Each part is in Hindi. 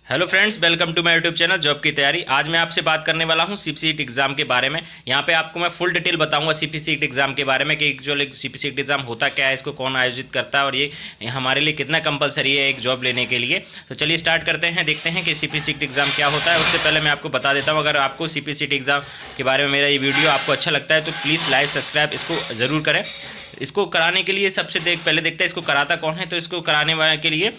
Hello friends, welcome to my YouTube channel job की तैयारी। आज मैं आपसे बात करने वाला हूं सीपीसीईटी एग्जाम के बारे में। यहां पे आपको मैं फुल डिटेल बताऊंगा सीपीसीईटी एग्जाम के बारे में कि एक्चुअली सीपीसीईटी एग्जाम होता क्या है, इसको कौन आयोजित करता है और ये हमारे लिए कितना कंपलसरी है एक जॉब लेने के लिए। तो चलिए स्टार्ट करते हैं, देखते हैं कि सीपीसीईटी एग्जाम क्या होता है। उससे पहले मैं आपको बता देता हूँ, अगर आपको सीपीसीईटी एग्जाम के बारे में मेरा ये वीडियो आपको अच्छा लगता है तो प्लीज़ लाइक सब्सक्राइब इसको ज़रूर करें। इसको कराने के लिए सबसे पहले देखते हैं इसको कराता कौन है। तो इसको कराने वाले के लिए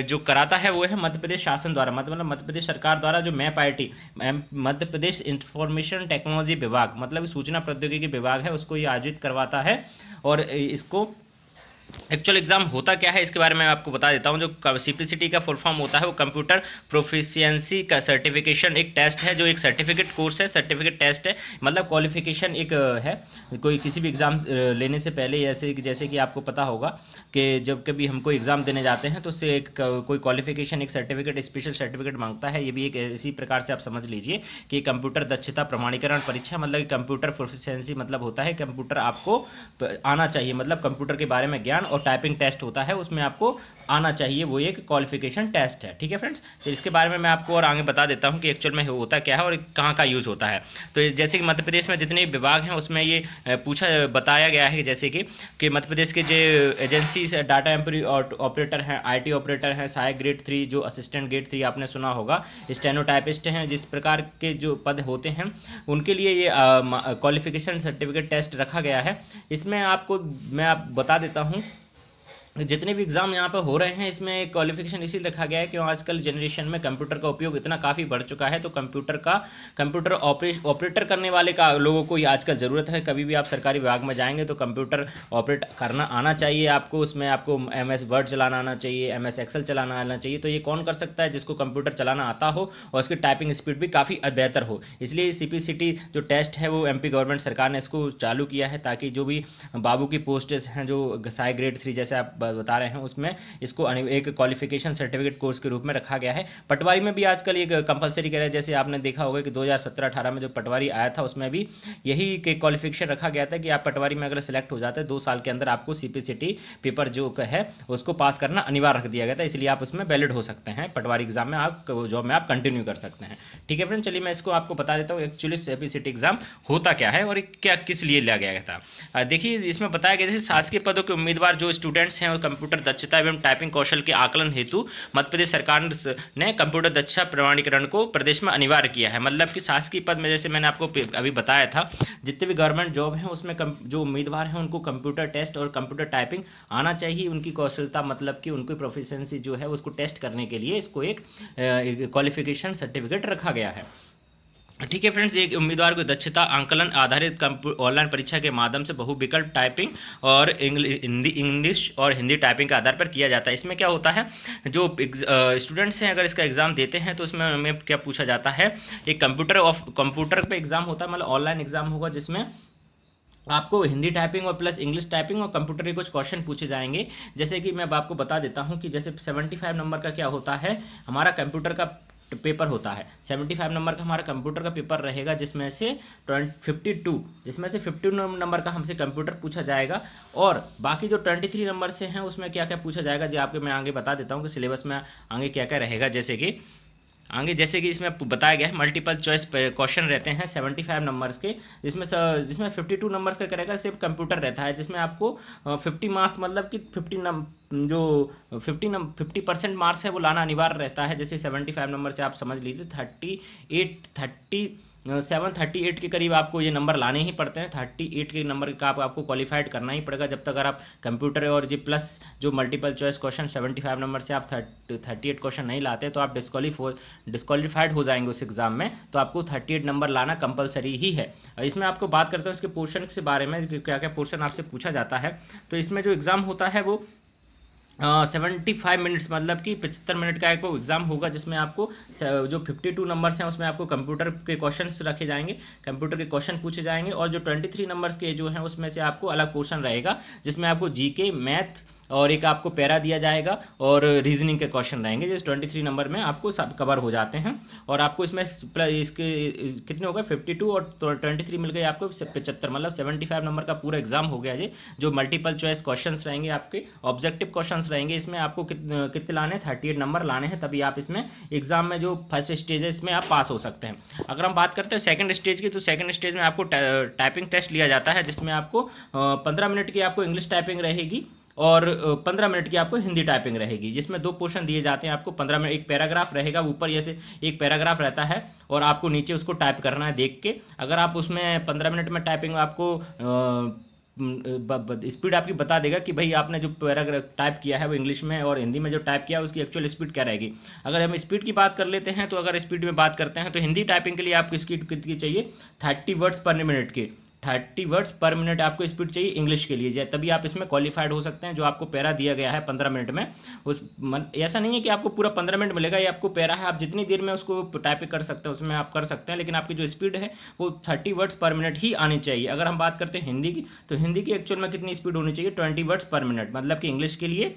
जो कराता है वो है मध्य प्रदेश शासन द्वारा, मतलब मध्य प्रदेश सरकार द्वारा जो map IT Madhya Pradesh information technology विभाग, मतलब सूचना प्रौद्योगिकी विभाग है, उसको ये आयोजित करवाता है। और इसको एक्चुअल एग्जाम होता क्या है इसके बारे में मैं आपको बता देता हूं। जो सीपीसीटी का फुल फॉर्म होता है वो कंप्यूटर प्रोफिशिएंसी का सर्टिफिकेशन एक टेस्ट है, जो एक सर्टिफिकेट कोर्स है, सर्टिफिकेट टेस्ट है, मतलब क्वालिफिकेशन एक है। कोई किसी भी एग्जाम लेने से पहले जैसे कि आपको पता होगा कि जब कभी हम कोई एग्जाम देने जाते हैं तो उससे एक कोई क्वालिफिकेशन एक सर्टिफिकेट स्पेशल सर्टिफिकेट मांगता है। ये भी एक इसी प्रकार से आप समझ लीजिए कि कंप्यूटर दक्षता प्रमाणीकरण परीक्षा, मतलब कंप्यूटर प्रोफिशिएंसी मतलब होता है कंप्यूटर आपको आना चाहिए, मतलब कंप्यूटर के बारे में ज्ञान। और टाइपिंग टेस्ट होता है, उसमें आपको आना चाहिए, वो एक क्वालिफिकेशन टेस्ट है। ठीक है फ्रेंड्स, तो इसके बारे में मैं आपको और आगे बता देता हूं कि एक्चुअल में होता क्या है और कहां का यूज होता है। तो जैसे कि मध्य प्रदेश में जितने विभाग हैं उसमें ये बताया गया है, जैसे कि मध्य प्रदेश के जो एजेंसी डाटा एंट्री ऑपरेटर हैं, आईटी ऑपरेटर हैं, सहायक ग्रेड 3 जो असिस्टेंट ग्रेड 3 आपने सुना होगा, स्टेनोटाइपिस्ट हैं, जिस प्रकार के जो पद होते हैं उनके लिए ये क्वालिफिकेशन सर्टिफिकेट टेस्ट रखा गया है। इसमें आपको मैं आप बता देता हूं जितने भी एग्जाम यहाँ पर हो रहे हैं इसमें एक क्वालिफिकेशन इसी रखा गया है कि आजकल जनरेशन में कंप्यूटर का उपयोग इतना काफ़ी बढ़ चुका है, तो कंप्यूटर ऑपरेटर करने वाले का लोगों को ये आजकल ज़रूरत है। कभी भी आप सरकारी विभाग में जाएंगे तो कंप्यूटर ऑपरेट करना आना चाहिए आपको। उसमें आपको एम एस वर्ड चलाना आना चाहिए, एम एस एक्सेल चलाना आना चाहिए। तो ये कौन कर सकता है? जिसको कंप्यूटर चलाना आता हो और उसकी टाइपिंग स्पीड भी काफ़ी बेहतर हो। इसलिए सीपीसीटी जो टेस्ट है वो एमपी गवर्नमेंट सरकार ने इसको चालू किया है, ताकि जो भी बाबू की पोस्टें हैं जो साई ग्रेड 3 जैसे आप बता रहे हैं उसमें इसको एक क्वालिफिकेशन सर्टिफिकेट कोर्स के रूप में रखा गया है। पटवारी में भी आजकल एक कंपलसरी कर है, जैसे आपने देखा होगा कि 2017-18 में जो पटवारी आया था उसमें भी यही के क्वालिफिकेशन रखा गया था कि आप पटवारी में अगर सिलेक्ट हो जाते हैं 2 साल के अंदर आपको सीपीसीटी पेपर जो है उसको पास करना अनिवार्य रख दिया गया था। इसलिए आप उसमें वैलिड हो सकते हैं, पटवारी एग्जाम में आप जॉब में आप कंटिन्यू कर सकते हैं। ठीक है फ्रेंड, चलिए मैं इसको आपको बता देता हूँ एक्चुअली सीपीसीटी एग्जाम होता क्या है और क्या किस लिए लिया गया था। देखिए इसमें बताया गया जैसे शासकीय पदों के उम्मीदवार जो स्टूडेंट्स हैं और कंप्यूटर दक्षता एवं टाइपिंग कौशल के आकलन हेतु मध्य प्रदेश सरकार ने कंप्यूटर दक्षता प्रमाणीकरण को प्रदेश में अनिवार्य किया है। मतलब कि शासकीय पद में जैसे मैंने आपको अभी बताया था, जितने भी गवर्नमेंट जॉब हैं उसमें जो उम्मीदवार हैं उनको कंप्यूटर टेस्ट और कंप्यूटर टाइपिंग आना चाहिए। उनकी कौशलता मतलब कि उनकी प्रोफिशिएंसी जो है उसको टेस्ट करने के लिए इसको एक क्वालिफिकेशन सर्टिफिकेट रखा गया है। ठीक है फ्रेंड्स, एक उम्मीदवार को दक्षता आंकलन आधारित ऑनलाइन परीक्षा के माध्यम से बहुविकल्प टाइपिंग और इंग्लिश और हिंदी टाइपिंग के आधार पर किया जाता है। इसमें क्या होता है, जो स्टूडेंट्स हैं अगर इसका एग्जाम देते हैं तो उसमें हमें क्या पूछा जाता है, एक कंप्यूटर पे एग्जाम होता है, मतलब ऑनलाइन एग्जाम होगा जिसमें आपको हिंदी टाइपिंग और प्लस इंग्लिश टाइपिंग और कंप्यूटर के कुछ क्वेश्चन पूछे जाएंगे। जैसे कि मैं आपको बता देता हूं कि जैसे 75 नंबर का क्या होता है, हमारा कंप्यूटर का पेपर होता है। 75 नंबर का हमारा कंप्यूटर का पेपर रहेगा, जिसमें से 52 नंबर का हमसे कंप्यूटर पूछा जाएगा। और बाकी जो 23 नंबर से हैं उसमें क्या क्या पूछा जाएगा जी आपको मैं आगे बता देता हूँ कि सिलेबस में आगे क्या क्या रहेगा। जैसे कि इसमें बताया गया है मल्टीपल चॉइस क्वेश्चन रहते हैं 75 नंबर्स के, जिसमें 52 नंबर्स का करेगा सिर्फ कंप्यूटर रहता है, जिसमें आपको 50 मार्क्स मतलब कि 50% मार्क्स है वो लाना अनिवार्य रहता है। जैसे 75 नंबर से आप समझ लीजिए 738 के करीब आपको ये नंबर लाने ही पड़ते हैं। 38 के नंबर का आपको क्वालिफाइड करना ही पड़ेगा। जब तक अगर आप कंप्यूटर और जी प्लस जो मल्टीपल चॉइस क्वेश्चन 75 नंबर से आप 38 क्वेश्चन नहीं लाते तो आप डिस्क्वालीफाइड हो जाएंगे उस एग्जाम में। तो आपको 38 नंबर लाना कंपलसरी ही है। इसमें आपको बात करते हैं इसके पोर्शन के बारे में, क्या क्या पोर्शन आपसे पूछा जाता है। तो इसमें जो एग्जाम होता है वो 75 मिनट्स मतलब कि 75 मिनट का एक एग्जाम होगा, जिसमें आपको जो 52 नंबर्स हैं उसमें आपको कंप्यूटर के क्वेश्चंस रखे जाएंगे, कंप्यूटर के क्वेश्चन पूछे जाएंगे। और जो 23 नंबर्स के जो हैं उसमें से आपको अलग पोर्शन रहेगा, जिसमें आपको जीके, मैथ और एक आपको पैरा दिया जाएगा और रीजनिंग के क्वेश्चन रहेंगे, जैसे 23 नंबर में आपको सब कवर हो जाते हैं। और आपको इसमें इसके कितने हो गए 52 और 23 मिल गए आपको 75, मतलब 75 नंबर का पूरा एग्जाम हो गया जी। जो मल्टीपल चॉइस क्वेश्चंस रहेंगे, आपके ऑब्जेक्टिव क्वेश्चंस रहेंगे, इसमें आपको कितने लाने हैं, 38 नंबर लाने हैं, तभी आप इसमें एग्जाम में जो फर्स्ट स्टेज है इसमें आप पास हो सकते हैं। अगर हम बात करते हैं सेकंड स्टेज की, तो सेकंड स्टेज में आपको टाइपिंग टेस्ट लिया जाता है, जिसमें आपको 15 मिनट की आपको इंग्लिश टाइपिंग रहेगी और 15 मिनट की आपको हिंदी टाइपिंग रहेगी, जिसमें 2 पोर्शन दिए जाते हैं आपको। 15 मिनट एक पैराग्राफ रहेगा, ऊपर जैसे एक पैराग्राफ रहता है और आपको नीचे उसको टाइप करना है देख के। अगर आप उसमें 15 मिनट में टाइपिंग आपको स्पीड आपकी बता देगा कि भाई आपने जो पैराग्राफ टाइप किया है वो इंग्लिश में और हिंदी में जो टाइप किया है उसकी एक्चुअल स्पीड क्या रहेगी। अगर हम स्पीड की बात कर लेते हैं, तो अगर स्पीड में बात करते हैं तो हिंदी टाइपिंग के लिए आपको स्पीड कितनी चाहिए, 30 वर्ड्स पर मिनट की, 30 वर्ड्स पर मिनट आपको स्पीड चाहिए इंग्लिश के लिए, तभी आप इसमें क्वालिफाइड हो सकते हैं। जो आपको पैरा दिया गया है 15 मिनट में, ऐसा नहीं है कि आपको पूरा 15 मिनट मिलेगा, ये आपको पैरा है, आप जितनी देर में उसको टाइप कर सकते हैं उसमें आप कर सकते हैं, लेकिन आपकी जो स्पीड है वो 30 वर्ड्स पर मिनट ही आनी चाहिए। अगर हम बात करते हैं हिंदी की, तो हिंदी की एक्चुअल में कितनी स्पीड होनी चाहिए, 20 वर्ड्स पर मिनट, मतलब कि इंग्लिश के लिए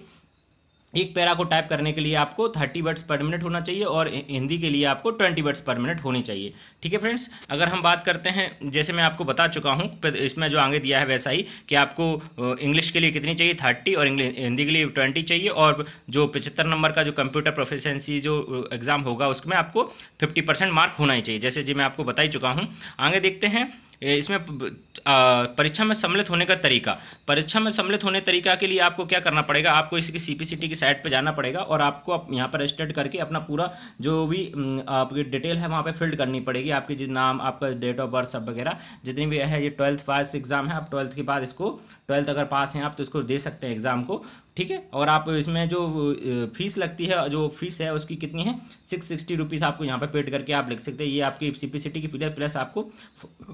एक पैरा को टाइप करने के लिए आपको 30 वर्ड्स पर मिनट होना चाहिए और हिंदी के लिए आपको 20 वर्ड्स पर मिनट होनी चाहिए। ठीक है फ्रेंड्स, अगर हम बात करते हैं, जैसे मैं आपको बता चुका हूं, इसमें जो आगे दिया है वैसा ही कि आपको इंग्लिश के लिए कितनी चाहिए 30 और हिंदी के लिए 20 चाहिए, और जो 75 नंबर का जो कंप्यूटर प्रोफिशिएंसी जो एग्जाम होगा उसमें आपको 50% मार्क होना ही चाहिए, जैसे जी मैं आपको बता ही चुका हूँ। आगे देखते हैं इसमें परीक्षा में सम्मिलित होने का तरीका। परीक्षा में सम्मिलित होने तरीका के लिए आपको क्या करना पड़ेगा, आपको इसकी सीपीसीटी की साइट पे जाना पड़ेगा और आपको यहाँ पर रजिस्टर्ड करके अपना पूरा जो भी आपकी डिटेल है वहाँ पे फिल्ड करनी पड़ेगी, आपकी जो नाम, आपका डेट ऑफ बर्थ सब वगैरह जितनी भी है। ये 12th पास एग्जाम है, आप 12th के बाद इसको 12th अगर पास हैं आप तो इसको दे सकते हैं एग्जाम को। ठीक है, और आप इसमें जो फीस लगती है, जो फीस है उसकी कितनी है 660 रुपीज़ आपको यहाँ पे पेड करके आप लिख सकते हैं। ये आपकी सीपीसीटी की पीरियड प्लस आपको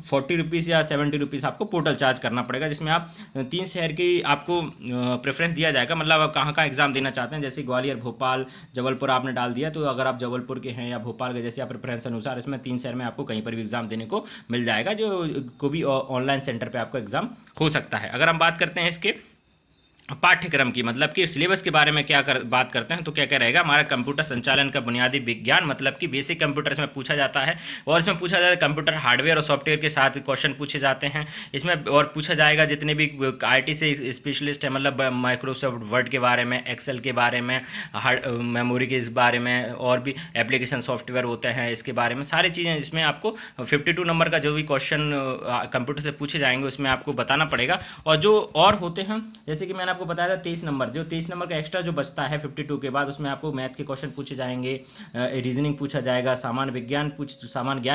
40 रुपीज़ या 70 रुपीज़ आपको पोर्टल चार्ज करना पड़ेगा, जिसमें आप 3 शहर की आपको प्रेफरेंस दिया जाएगा, मतलब आप कहाँ एग्जाम देना चाहते हैं, जैसे ग्वालियर, भोपाल, जबलपुर आपने डाल दिया, तो अगर आप जबलपुर के हैं या भोपाल के, जैसे आप प्रेफरेंस अनुसार इसमें 3 शहर में आपको कहीं पर भी एग्जाम देने को मिल जाएगा, जो को भी ऑनलाइन सेंटर पर आपका एग्जाम हो सकता है। अगर हम बात करते हैं इसके पाठ्यक्रम की, मतलब कि सिलेबस के बारे में बात करते हैं, तो क्या क्या रहेगा, हमारा कंप्यूटर संचालन का बुनियादी विज्ञान, मतलब कि बेसिक कंप्यूटर इसमें पूछा जाता है, और इसमें पूछा जाता है कंप्यूटर हार्डवेयर और सॉफ्टवेयर के साथ क्वेश्चन पूछे जाते हैं इसमें, और पूछा जाएगा जितने भी आईटी से स्पेशलिस्ट है, मतलब माइक्रोसॉफ्ट वर्ड के बारे में, एक्सेल के बारे में, मेमोरी के इस बारे में, और भी एप्लीकेशन सॉफ्टवेयर होते हैं इसके बारे में, सारी चीज़ें इसमें आपको 52 नंबर का जो भी क्वेश्चन कंप्यूटर से पूछे जाएंगे उसमें आपको बताना पड़ेगा। और जो और होते हैं, जैसे कि मैंने आपको बताया था 23 नंबर, जो 23 नंबर का एक्स्ट्रा जो बचता है 52 के बाद, उसमें आपको मैथ के क्वेश्चन पूछे जाएंगे, रीजनिंग पूछा जाएगा, सामान्य ज्ञान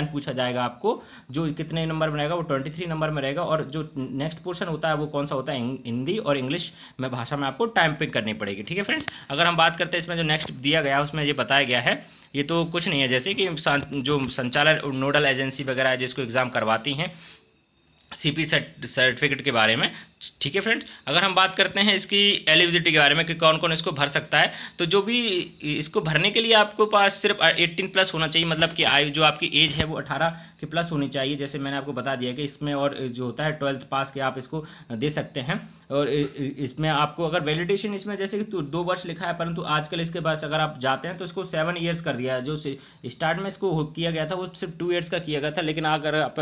पूछा जाएगा आपको, जो कितने नंबर में रहेगा वो 23 नंबर में रहेगा। और जो नेक्स्ट पोर्शन होता है वो कौन सा होता है, हिंदी और इंग्लिश में भाषा में आपको टाइपिंग करनी पड़ेगी। ठीक है फ्रेंड्स, अगर हम बात करते हैं इसमें जो नेक्स्ट दिया गया है उसमें ये बताया गया है, ये तो कुछ नहीं है, जैसे कि जो संचालन नोडल एजेंसी वगैरह है जिसको एग्जाम करवाती हैं सीपी सर्टिफिकेट के बारे में। ठीक है फ्रेंड्स, अगर हम बात करते हैं इसकी एलिजिबिलिटी के बारे में कि कौन कौन इसको भर सकता है, तो जो भी इसको भरने के लिए आपको पास सिर्फ 18 प्लस होना चाहिए, मतलब कि आयु जो आपकी एज है वो 18 के प्लस होनी चाहिए। जैसे मैंने आपको बता दिया कि इसमें और जो होता है 12th पास के आप इसको दे सकते हैं, और इसमें आपको अगर वैलिडेशन इसमें जैसे कि 2 वर्ष लिखा है, परंतु आजकल इसके पास अगर आप जाते हैं तो इसको 7 ईयर्स कर दिया है। जो स्टार्ट में इसको किया गया था वो सिर्फ 2 ईयर्स का किया गया था, लेकिन अगर आप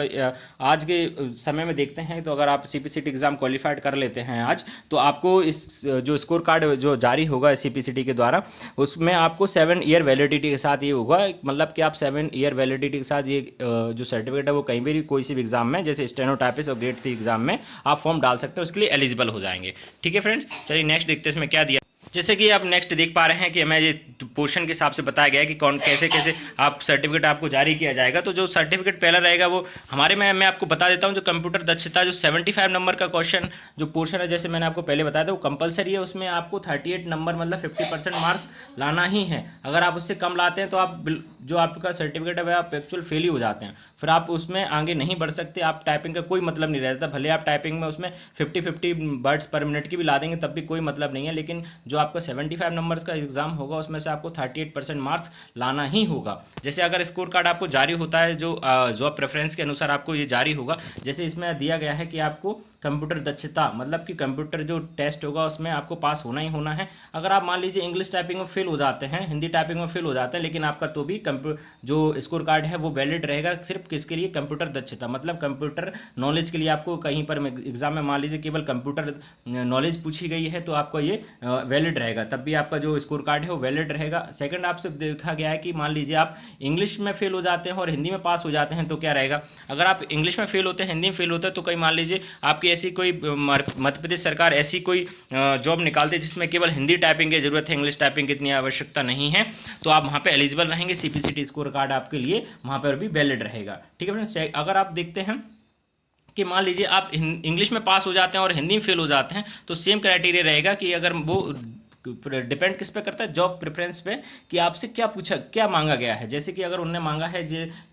आज के समय में देखते हैं तो अगर आप सीपीसीटी एग्जाम क्वालिफाइड कर लेते हैं आज, तो आपको इस जो स्कोर कार्ड जो जारी होगा सीपीसीटी के द्वारा उसमें आपको 7 ईयर वैलिडिटी के साथ ये होगा, मतलब कि आप 7 ईयर वैलिडिटी के साथ ये जो सर्टिफिकेट है वो कहीं भी कोई सी भी एग्जाम में, जैसे स्टेनोटाइपिस्ट और ग्रेड 3 एग्जाम में आप फॉर्म डाल सकते हैं, उसके लिए एलिजिबल हो जाएंगे। ठीक है फ्रेंड्स, चलिए नेक्स्ट देखते हैं इसमें क्या दिया। जैसे कि आप नेक्स्ट देख पा रहे हैं कि हमें ये पोर्शन के हिसाब से बताया गया है कि कौन कैसे कैसे आप सर्टिफिकेट आपको जारी किया जाएगा। तो जो सर्टिफिकेट पहला रहेगा वो हमारे में मैं आपको बता देता हूं, जो कंप्यूटर दक्षता जो 75 नंबर का क्वेश्चन जो पोर्शन है, जैसे मैंने आपको पहले बताया था, वो कंपलसरी है, उसमें आपको 38 नंबर मतलब 50% मार्क्स लाना ही है। अगर आप उससे कम लाते हैं तो आप जो आपका सर्टिफिकेट है वह आप एक्चुअल फेल ही हो जाते हैं, फिर आप उसमें आगे नहीं बढ़ सकते, आप टाइपिंग का कोई मतलब नहीं रहता। भले आप टाइपिंग में उसमें 50 वर्ड्स पर मिनट की भी ला देंगे तब भी कोई मतलब नहीं है, लेकिन जो आपका 75 नंबर्स का एग्जाम होगा उसमें से आपको 38% मार्क्स लाना ही होगा। जैसे अगर स्कोर कार्ड आपको जारी होता है जो जॉब प्रेफरेंस के अनुसार आपको ये जारी होगा, जैसे इसमें दिया गया है कि आपको कंप्यूटर दक्षता मतलब कि कंप्यूटर जो टेस्ट होगा उसमें आपको पास होना ही होना है। अगर आप मान लीजिए इंग्लिश टाइपिंग में फेल हो जाते हैं, हिंदी टाइपिंग में फेल हो जाते हैं, लेकिन आपका तो भी जो स्कोर कार्ड है वो वैलिड रहेगा। सिर्फ किसके लिए? कंप्यूटर दक्षता मतलब कंप्यूटर नॉलेज के लिए। आपको कहीं पर एग्जाम में मान लीजिए केवल कंप्यूटर नॉलेज पूछी गई है तो आपका ये वैलिड रहेगा, तब भी आपका जो स्कोर कार्ड है वो वैलिड रहेगा। सेकंड आपसे देखा गया है कि मान लीजिए आप इंग्लिश में फेल हो जाते हैं और हिंदी में पास हो जाते हैं तो क्या रहेगा? अगर आप इंग्लिश में फेल होते हैं, हिंदी में फेल होते हैं, तो कहीं मान लीजिए आपकी ऐसी कोई मध्य प्रदेश सरकार ऐसी कोई जॉब निकालती है जिसमें केवल हिंदी टाइपिंग की जरूरत है, इंग्लिश टाइपिंग की इतनी आवश्यकता नहीं है, तो आप वहां पे एलिजिबल रहेंगे। सीपीसीटी स्कोर कार्ड आपके लिए वहां पर भी वैलिड रहेगा। ठीक है फ्रेंड्स, अगर आप देखते हैं कि मान लीजिए आप इंग्लिश में पास हो जाते हैं और हिंदी में फेल हो जाते हैं तो सेम क्राइटेरिया रहेगा कि अगर वो डिपेंड किस पे करता है? जॉब प्रेफरेंस पे, कि आपसे क्या पूछा, क्या मांगा गया है। जैसे कि अगर उन्होंने मांगा है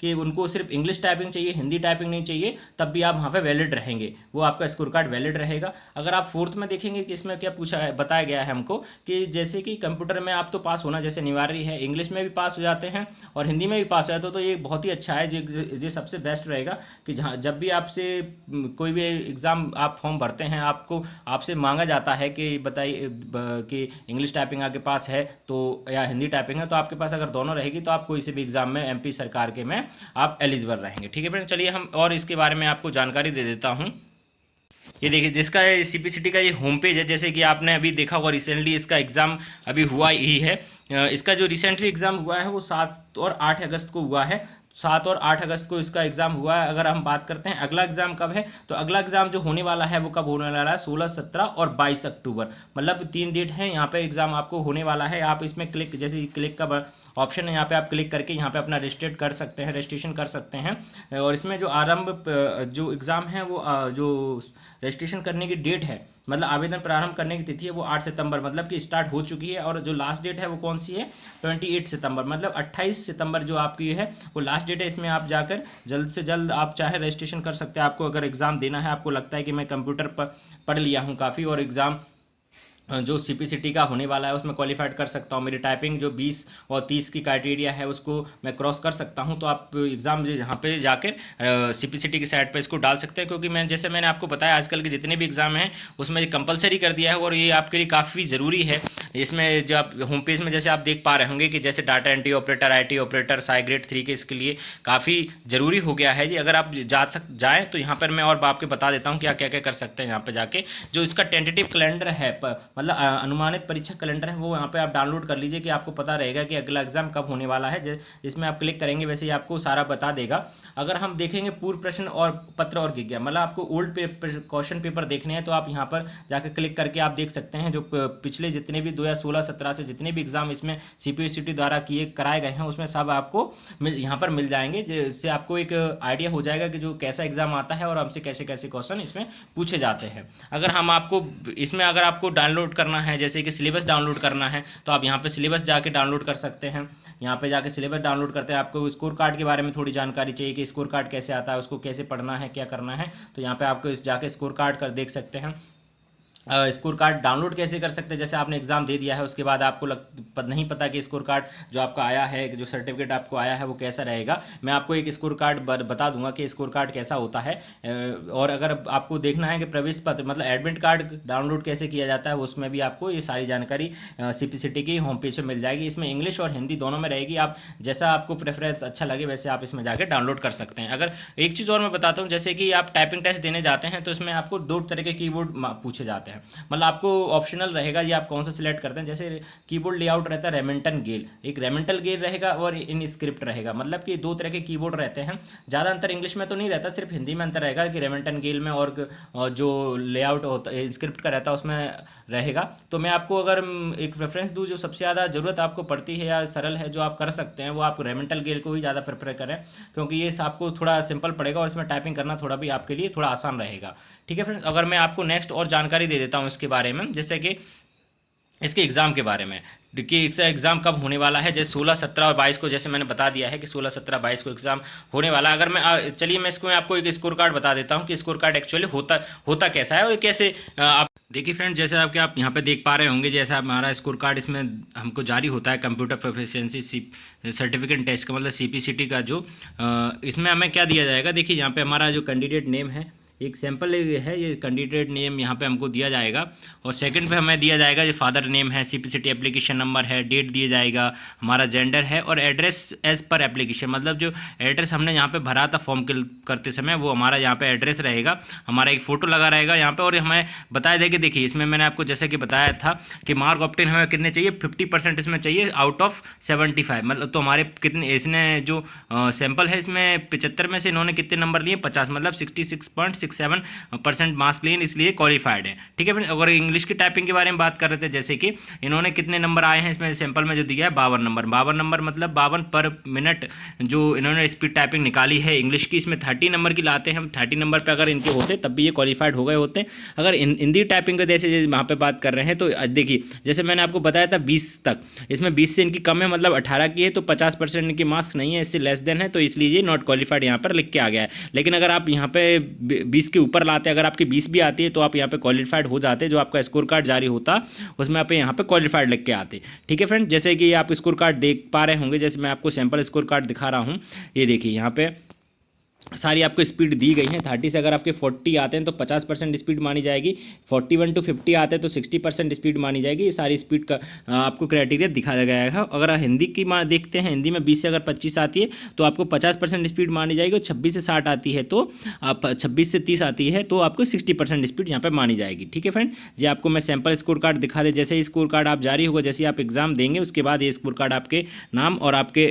कि उनको सिर्फ इंग्लिश टाइपिंग चाहिए, हिंदी टाइपिंग नहीं चाहिए, तब भी आप वहाँ पे वैलिड रहेंगे, वो आपका स्कोर कार्ड वैलिड रहेगा। अगर आप फोर्थ में देखेंगे कि इसमें क्या पूछा है, बताया गया है हमको कि जैसे कि कंप्यूटर में आप तो पास होना जैसे अनिवार्य है, इंग्लिश में भी पास हो जाते हैं और हिंदी में भी पास हो जाते हो, तो ये बहुत ही अच्छा है। ये सबसे बेस्ट रहेगा कि जहाँ जब भी आपसे कोई भी एग्जाम आप फॉर्म भरते हैं, आपसे मांगा जाता है कि बताइए कि इंग्लिश टाइपिंग आपके पास है तो या हिंदी टाइपिंग है, तो आपके पास अगर दोनों रहेगी तो आप कोई से भी एग्जाम में एमपी सरकार के में आप एलिजिबल रहेंगे। ठीक है फ्रेंड्स, चलिए हम और इसके बारे में आपको जानकारी दे देता हूँ। ये देखिए, जिसका सीपीसीटी का ये होम पेज है, जैसे कि आपने अभी देखा होगा रिसेंटली इसका एग्जाम अभी हुआ ही है। इसका जो रिसेंटली एग्जाम हुआ है वो 7 और 8 अगस्त को हुआ है। 7 और 8 अगस्त को इसका एग्जाम हुआ है। अगर हम बात करते हैं अगला एग्जाम कब है, तो अगला एग्जाम जो होने वाला है वो कब होने वाला है? 16, 17 और 22 अक्टूबर, मतलब 3 डेट है यहाँ पे एग्जाम आपको होने वाला है। आप इसमें क्लिक, जैसे क्लिक का ऑप्शन है यहाँ पे, आप क्लिक करके यहाँ पे अपना रजिस्ट्रेट कर सकते हैं, रजिस्ट्रेशन कर सकते हैं। और इसमें जो जो एग्जाम है वो जो रजिस्ट्रेशन करने की डेट है, मतलब आवेदन प्रारंभ करने की तिथि है वो 8 सितंबर, मतलब कि स्टार्ट हो चुकी है। और जो लास्ट डेट है वो कौन सी है? 28 सितंबर, मतलब 28 सितंबर जो आपकी है वो लास्ट डेट है। इसमें आप जाकर जल्द से जल्द आप चाहे रजिस्ट्रेशन कर सकते हैं। आपको अगर एग्जाम देना है, आपको लगता है कि मैं कंप्यूटर पर पढ़ लिया हूँ काफ़ी और एग्जाम जो सीपीसीटी का होने वाला है उसमें क्वालिफाइड कर सकता हूँ, मेरी टाइपिंग जो 20 और 30 की क्राइटेरिया है उसको मैं क्रॉस कर सकता हूँ, तो आप एग्जाम यहाँ पे जाकर सीपीसीटी की साइट पे इसको डाल सकते हैं। क्योंकि जैसे मैंने आपको बताया आजकल के जितने भी एग्जाम हैं उसमें कंपलसरी कर दिया है और ये आपके लिए काफ़ी ज़रूरी है। इसमें जो आप होम पेज में जैसे आप देख पा रहे होंगे कि जैसे data entry operator, IT operator, Sai grade 3 के इसके लिए काफ़ी ज़रूरी हो गया है जी। अगर आप जाएँ तो यहाँ पर मैं और आपके बता देता हूँ क्या क्या क्या कर सकते हैं यहाँ पर जाके। जो इसका टेंटेटिव कैलेंडर है, मतलब अनुमानित परीक्षा कैलेंडर है, वो यहाँ पे आप डाउनलोड कर लीजिए कि आपको पता रहेगा कि अगला एग्जाम कब होने वाला है। जिसमें आप क्लिक करेंगे वैसे ही आपको सारा बता देगा। अगर हम देखेंगे पूर्व प्रश्न और पत्र और विज्ञान, मतलब आपको ओल्ड क्वेश्चन पेपर देखने हैं तो आप यहाँ पर जाकर क्लिक करके आप देख सकते हैं जो पिछले जितने भी 2016-17 से जितने भी एग्जाम इसमें सीपीसीटी द्वारा कराए गए हैं उसमें सब आपको यहाँ पर मिल जाएंगे, जिससे आपको एक आइडिया हो जाएगा कि जो कैसा एग्जाम आता है और हमसे कैसे कैसे क्वेश्चन इसमें पूछे जाते हैं। अगर हम आपको इसमें अगर आपको डाउनलोड करना है, जैसे कि सिलेबस डाउनलोड करना है, तो आप यहाँ पे सिलेबस जाके डाउनलोड कर सकते हैं। यहाँ पे जाके सिलेबस डाउनलोड करते हैं। आपको स्कोर कार्ड के बारे में थोड़ी जानकारी चाहिए कि स्कोर कार्ड कैसे आता है, उसको कैसे पढ़ना है, क्या करना है, तो यहाँ पे आपको जाके स्कोर कार्ड कर देख सकते हैं। स्कोर कार्ड डाउनलोड कैसे कर सकते हैं? जैसे आपने एग्जाम दे दिया है उसके बाद आपको नहीं पता कि स्कोर कार्ड जो आपका आया है, जो सर्टिफिकेट आपको आया है वो कैसा रहेगा। मैं आपको एक स्कोर कार्ड बता दूंगा कि स्कोर कार्ड कैसा होता है। और अगर आपको देखना है कि प्रवेश पत्र मतलब एडमिट कार्ड डाउनलोड कैसे किया जाता है, उसमें भी आपको ये सारी जानकारी सीपीसीटी की होम पेज पर मिल जाएगी। इसमें इंग्लिश और हिंदी दोनों में रहेगी। आप जैसा आपको प्रेफरेंस अच्छा लगे वैसे आप इसमें जाकर डाउनलोड कर सकते हैं। अगर एक चीज़ और मैं बताता हूँ, जैसे कि आप टाइपिंग टेस्ट देने जाते हैं तो इसमें आपको 2 तरह के कीबोर्ड पूछे जाते हैं, मतलब आपको ऑप्शनल रहेगा ये आप कौन सा सिलेक्ट करते हैं। जैसे कीबोर्ड लेआउट रहता है रेमिंटन गेल, एक रेमिंटल गेल रहेगा और इन स्क्रिप्ट रहेगा, मतलब कि 2 तरह के कीबोर्ड रहते हैं। ज़्यादा अंतर इंग्लिश में तो नहीं रहता, सिर्फ हिंदी में अंतर रहेगा कि रेमिंटन गेल में और जो लेआउट होता है स्क्रिप्ट का रहता है उसमें रहेगा। तो मैं आपको अगर एक रेफरेंस दूँ जो सबसे ज़्यादा ज़रूरत आपको पड़ती है या सरल है जो आप कर सकते हैं, वो आप रेमिंटल गेल को ही ज़्यादा प्रेफर करें, क्योंकि ये आपको थोड़ा सिंपल पड़ेगा और इसमें टाइपिंग करना थोड़ा भी आपके लिए थोड़ा आसान रहेगा। ठीक है फ्रेंड्स, अगर मैं आपको नेक्स्ट और जानकारी दे देता हूँ इसके बारे में, जैसे कि इसके एग्जाम के बारे में। देखिए इसका एग्ज़ाम कब होने वाला है, जैसे 16, 17 और 22 को, जैसे मैंने बता दिया है कि 16, 17, 22 को एग्ज़ाम होने वाला है। अगर मैं चलिए मैं इसको आपको एक स्कोर कार्ड बता देता हूँ कि स्कोर कार्ड एक्चुअली होता होता कैसा है और कैसे आप देखिए फ्रेंड, जैसे आपके आप यहाँ पे देख पा रहे होंगे, जैसे हमारा स्कोर कार्ड इसमें हमको जारी होता है कंप्यूटर प्रोफिशिएंसी सर्टिफिकेट टेस्ट का, मतलब सीपीसीटी का, जो इसमें हमें क्या दिया जाएगा। देखिए यहाँ पे हमारा जो कैंडिडेट नेम है, एक सैम्पल है, ये कैंडिडेट नेम यहाँ पे हमको दिया जाएगा, और सेकंड पे हमें दिया जाएगा ये फादर नेम है, सीपीसीटी एप्लीकेशन नंबर है, डेट दिया जाएगा, हमारा जेंडर है, और एड्रेस एज पर एप्लीकेशन, मतलब जो एड्रेस हमने यहाँ पे भरा था फॉर्म करते समय वो हमारा यहाँ पे एड्रेस रहेगा, हमारा एक फ़ोटो लगा रहेगा यहाँ पे। और हमें बताया जाए कि देखिए इसमें मैंने आपको जैसे कि बताया था कि मार्क ऑप्टेन हमें कितने चाहिए, 50% इसमें चाहिए आउट ऑफ 75, मतलब तो हमारे कितने, इसने जो सैंपल है इसमें 75 में से इन्होंने कितने नंबर लिए, 50, मतलब 66.67% मार्क्स लिए, इसलिए क्वालिफाइड है। ठीक है फ्रेंड, अगर इंग्लिश की टाइपिंग के बारे में बात कर रहे थे, जैसे कि इन्होंने कितने नंबर आए हैं इसमें सैंपल में जो दिया है 52 नंबर, 52 नंबर मतलब 52 पर मिनट जो इन्होंने स्पीड टाइपिंग निकाली है इंग्लिश की, इसमें 30 नंबर की लाते हैं हम, 30 नंबर पे अगर इनके होते तब भी ये क्वालिफाइड हो गए होते। अगर हिंदी टाइपिंग के जैसे वहाँ पे बात कर रहे हैं तो देखिए जैसे मैंने आपको बताया था 20 तक, इसमें 20 से इनकी कम है, मतलब 18 की है, तो 50% इनकी मार्क्स नहीं है, इससे लेस देन है, तो इसलिए ये नॉट क्वालिफाइड यहाँ पर लिख के आ गया है। लेकिन अगर आप यहाँ पे 20 के ऊपर लाते, अगर आपकी 20 भी आती है तो आप यहाँ पे क्वालिफाइड हो जाते, जो आपका स्कोर कार्ड जारी होता उसमें आप यहाँ पे क्वालिफाइड लिख के आते। ठीक है फ्रेंड, जैसे कि आप स्कोर कार्ड देख पा रहे होंगे, जैसे मैं आपको सैंपल स्कोर कार्ड दिखा रहा हूँ, ये देखिए यहाँ पे सारी आपको स्पीड दी गई है। 30 से अगर आपके 40 आते हैं तो 50% स्पीड मानी जाएगी, 41 to 50 आते हैं तो 60% स्पीड मानी जाएगी। ये सारी स्पीड का आपको क्राइटेरिया दिखाया गया है। अगर हिंदी की देखते हैं, हिंदी में 20 से अगर 25 आती है तो आपको 50% स्पीड मानी जाएगी, और 26 से 60 आती है तो आप 26 से 30 आती है तो आपको 60% स्पीड यहाँ पर मानी जाएगी। ठीक है फ्रेंड, ये आपको मैं सैम्पल स्कोर कार्ड दिखा दे, जैसे स्कोर कार्ड आप जारी होगा, जैसे आप एग्जाम देंगे उसके बाद ये स्कोर कार्ड आपके नाम और आपके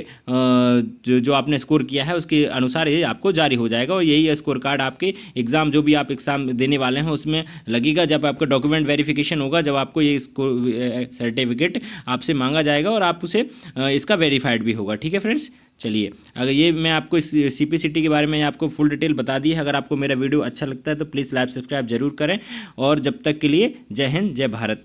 जो आपने स्कोर किया है उसके अनुसार ये आपको जारी हो जाएगा, और यही स्कोर कार्ड आपके एग्जाम जो भी आप एग्जाम देने वाले हैं उसमें लगेगा। जब आपका डॉक्यूमेंट वेरिफिकेशन होगा, जब आपको ये सर्टिफिकेट आपसे मांगा जाएगा और आप उसे इसका वेरीफाइड भी होगा। ठीक है फ्रेंड्स, चलिए अगर ये मैं आपको इस सीपीसीटी के बारे में आपको फुल डिटेल बता दी है। अगर आपको मेरा वीडियो अच्छा लगता है तो प्लीज़ लाइक सब्सक्राइब जरूर करें, और जब तक के लिए जय हिंद जय भारत।